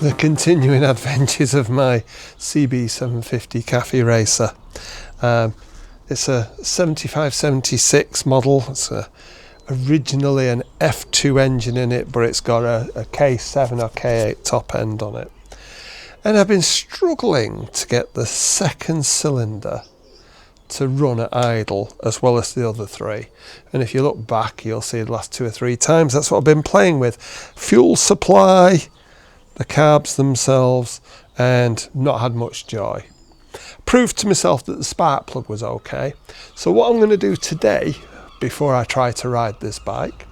the continuing adventures of my CB750 Café racer. It's a 7576 model. It's originally an F2 engine in it, but it's got a K7 or K8 top end on it. And I've been struggling to get the second cylinder to run at idle as well as the other three. And if you look back, you'll see the last 2 or 3 times that's what I've been playing with. Fuel supply, the carbs themselves, and not had much joy. Proved to myself that the spark plug was okay. So what I'm going to do today, before I try to ride this bike,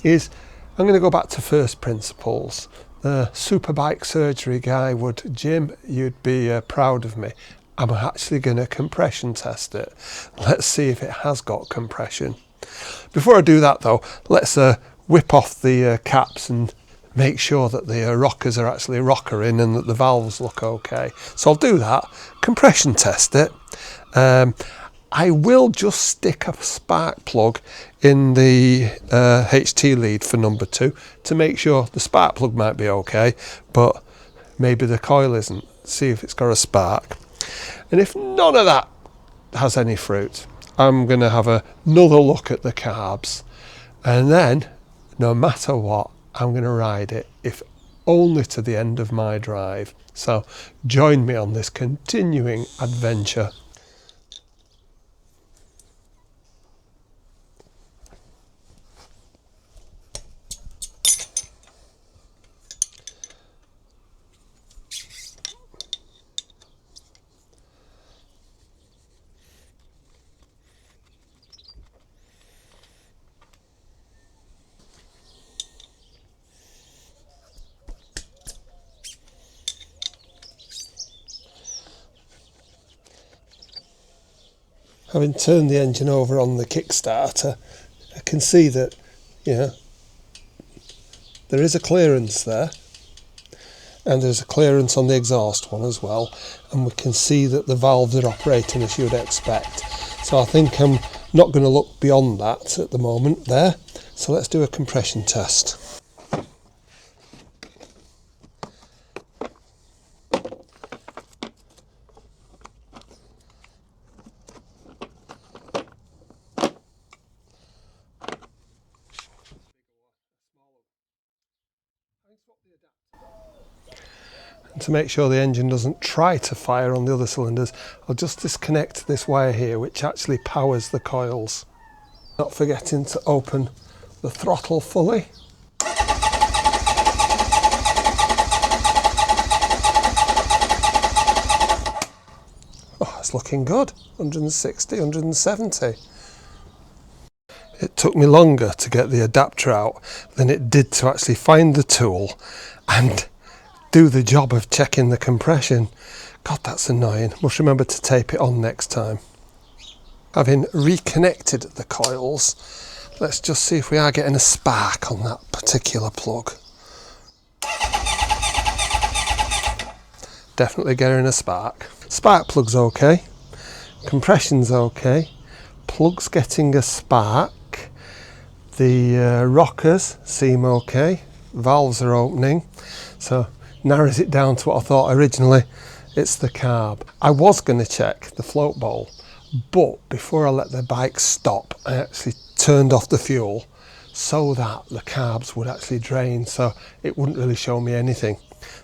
is I'm going to go back to first principles. The superbike surgery guy would, Jim, you'd be proud of me. I'm actually going to compression test it. Let's see if it has got compression. Before I do that though, let's whip off the caps and make sure that the rockers are actually rockering and that the valves look okay. So I'll do that, compression test it. I will just stick a spark plug in the HT lead for number 2 to make sure the spark plug might be okay, but maybe the coil isn't. See if it's got a spark. And if none of that has any fruit, I'm going to have another look at the carbs. And then, no matter what, I'm going to ride it, if only to the end of my drive. So join me on this continuing adventure. Having turned the engine over on the Kickstarter, I can see that, there is a clearance there, and there's a clearance on the exhaust one as well, and we can see that the valves are operating as you would expect. So I think I'm not going to look beyond that at the moment there. So let's do a compression test. And to make sure the engine doesn't try to fire on the other cylinders, I'll just disconnect this wire here, which actually powers the coils. Not forgetting to open the throttle fully. Oh, it's looking good. 160, 170. It took me longer to get the adapter out than it did to actually find the tool and do the job of checking the compression. God, that's annoying. Must remember to tape it on next time. Having reconnected the coils, let's just see if we are getting a spark on that particular plug. Definitely getting a spark. Spark plug's okay. Compression's okay. Plug's getting a spark. The rockers seem okay. Valves are opening. So narrows it down to what I thought originally. It's the carb. I was going to check the float bowl, but before I let the bike stop, I actually turned off the fuel so that the carbs would actually drain, so it wouldn't really show me anything.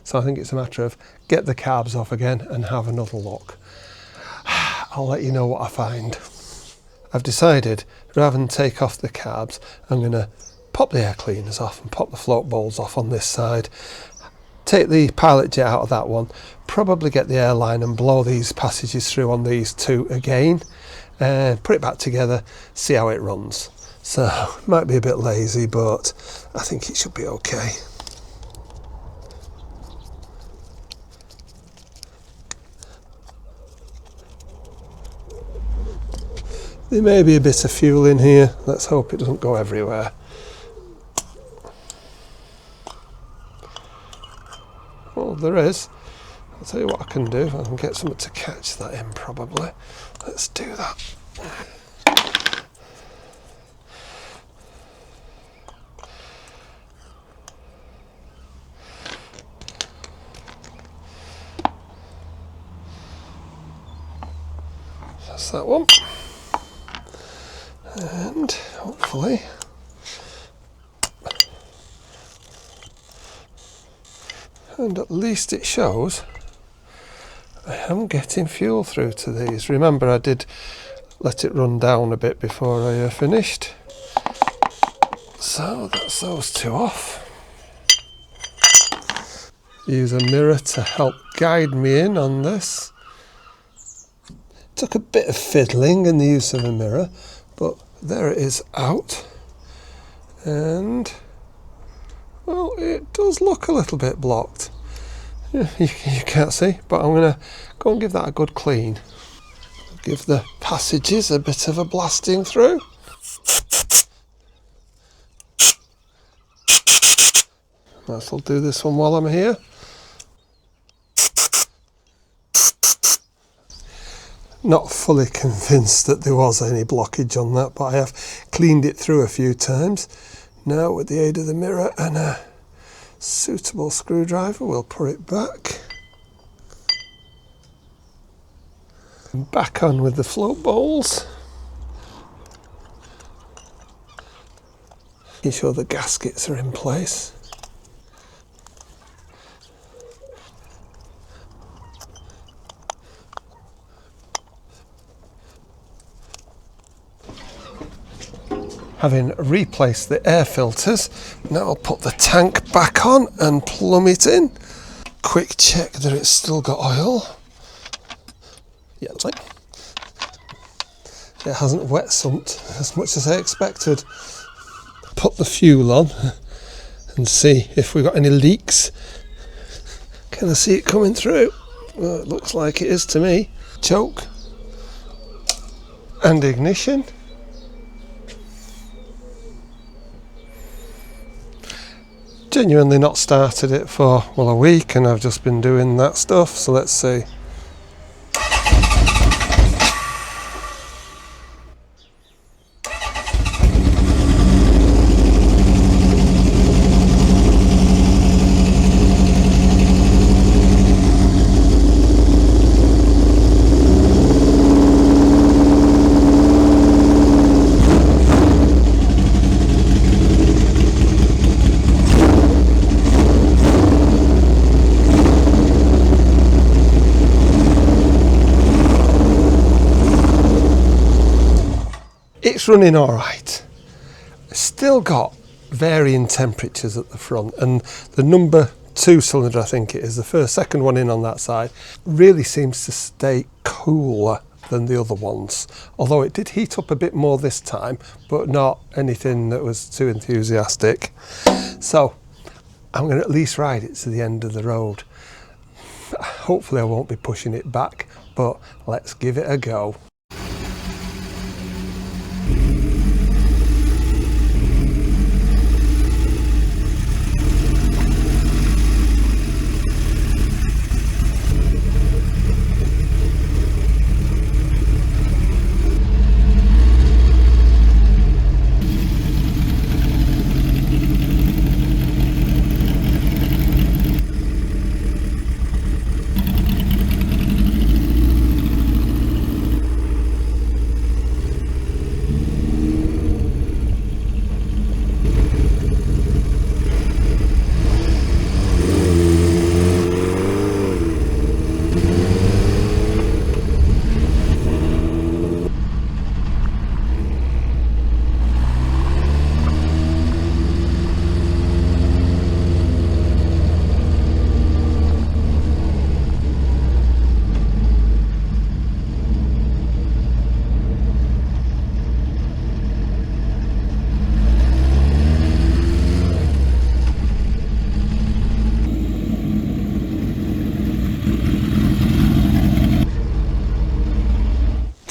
So I think it's a matter of get the carbs off again and have another look. I'll let you know what I find. I've decided, rather than take off the carbs, I'm going to pop the air cleaners off and pop the float bowls off on this side. Take the pilot jet out of that one, probably get the airline and blow these passages through on these 2 again, and put it back together, see how it runs. So, might be a bit lazy, but I think it should be okay. There may be a bit of fuel in here, let's hope it doesn't go everywhere. Well, there is. I'll tell you what I can do. I can get something to catch that in probably. Let's do that. that's that one. And hopefully at least it shows I am getting fuel through to these. Remember, I did let it run down a bit before I finished. So that's those two off. Use a mirror to help guide me in on this. Took a bit of fiddling in the use of a mirror, but there it is out. And well, it does look a little bit blocked. You can't see, but I'm going to go and give that a good clean. Give the passages a bit of a blasting through. Might as well do this one while I'm here. Not fully convinced that there was any blockage on that, but I have cleaned it through a few times. Now with the aid of the mirror and a suitable screwdriver, we'll put it back. And back on with the float bowls. Making sure the gaskets are in place. Having replaced the air filters, now I'll put the tank back on and plumb it in. Quick check that it's still got oil. Yeah, looks like it hasn't wet sumped as much as I expected. Put the fuel on and see if we've got any leaks. Can I see it coming through? Well, it looks like it is to me. Choke and ignition. Genuinely not started it for, well, a week, and I've just been doing that stuff, so let's see. It's running all right. Still got varying temperatures at the front, and the number 2 cylinder, I think it is, the second one in on that side, really seems to stay cooler than the other ones. Although it did heat up a bit more this time, but not anything that was too enthusiastic. So I'm going to at least ride it to the end of the road. Hopefully I won't be pushing it back, but let's give it a go.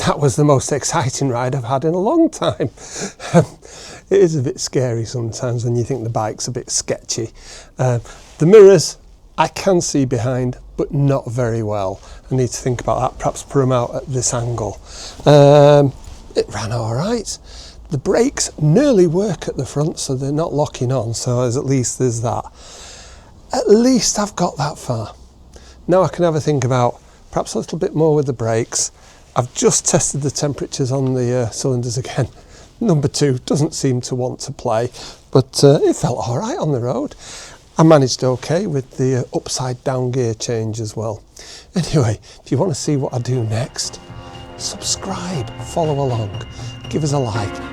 That was the most exciting ride I've had in a long time. It is a bit scary sometimes when you think the bike's a bit sketchy. The mirrors I can see behind, but not very well. I need to think about that, perhaps put them out at this angle. It ran all right. The brakes nearly work at the front, so they're not locking on, so at least there's that. At least I've got that far. Now I can have a think about perhaps a little bit more with the brakes. I've just tested the temperatures on the cylinders again. Number 2 doesn't seem to want to play, but it felt all right on the road. I managed okay with the upside down gear change as well. Anyway, if you want to see what I do next, subscribe, follow along, give us a like.